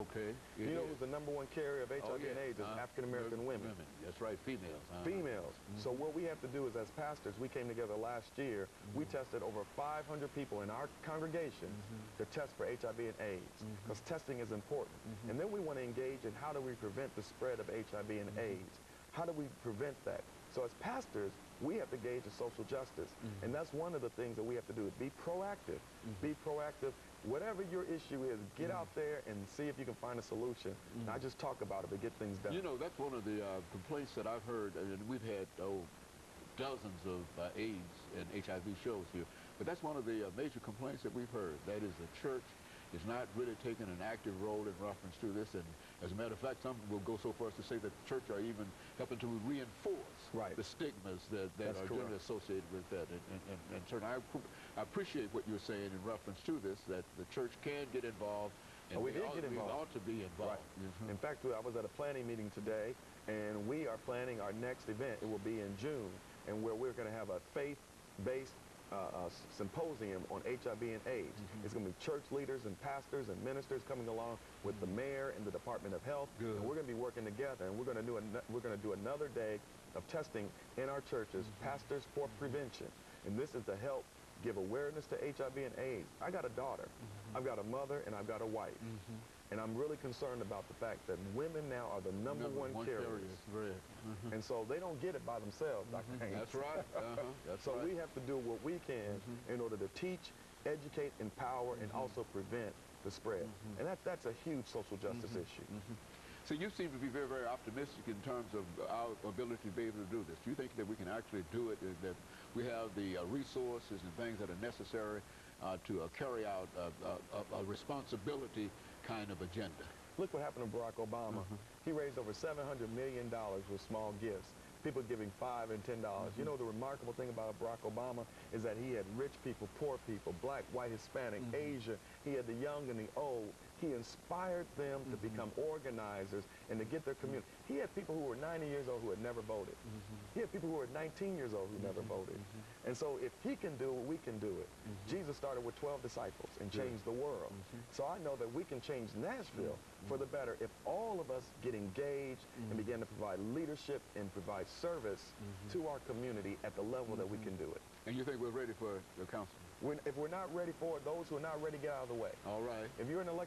Okay. You know who's the #1 carrier of HIV yeah. and AIDS is African-American women. That's right, females. Females. So what we have to do is, as pastors, we came together last year. We tested over 500 people in our congregation to test for HIV and AIDS, because testing is important. And then we want to engage in how do we prevent the spread of HIV and AIDS? How do we prevent that? So as pastors, we have to gauge the social justice. And that's one of the things that we have to do, is be proactive. Be proactive. Whatever your issue is, get out there and see if you can find a solution. Not just talk about it, but get things done. You know, that's one of the complaints that I've heard, and we've had dozens of AIDS and HIV shows here, but that's one of the major complaints that we've heard. That is, the church is not really taking an active role in reference to this, and as a matter of fact, some will go so far as to say that the church are even helping to reinforce the stigmas that are generally associated with that. And certainly I appreciate what you're saying in reference to this, that the church can get involved, and we did get involved. We ought to be involved. In fact, I was at a planning meeting today, and we are planning our next event. It will be in June, and where we're going to have a faith-based symposium on HIV and AIDS. It's going to be church leaders and pastors and ministers coming along with the mayor and the Department of Health. And we're going to be working together, and we're going to do another day of testing in our churches, Pastors for Prevention. And this is to help give awareness to HIV and AIDS. I got a daughter, I've got a mother, and I've got a wife. And I'm really concerned about the fact that women now are the #1 carriers. And so they don't get it by themselves, Dr. Haynes. That's right. So we have to do what we can in order to teach, educate, empower, and also prevent the spread. And that's a huge social justice issue. So you seem to be very, very optimistic in terms of our ability to be able to do this. Do you think that we can actually do it, that we have the resources and things that are necessary to carry out a responsibility kind of agenda? Look what happened to Barack Obama. He raised over $700 million with small gifts. People giving $5 and $10. You know, the remarkable thing about Barack Obama is that he had rich people, poor people, black, white, Hispanic, Asian. He had the young and the old. He inspired them to become organizers and to get their community. He had people who were 90 years old who had never voted. He had people who were 19 years old who never voted. And so if he can do it, we can do it. Jesus started with 12 disciples and changed the world. So I know that we can change Nashville for the better if all of us get engaged and begin to provide leadership and provide service to our community at the level that we can do it. And you think we're ready for the council? If we're not ready for it, those who are not ready, get out of the way. All right. If you're an elected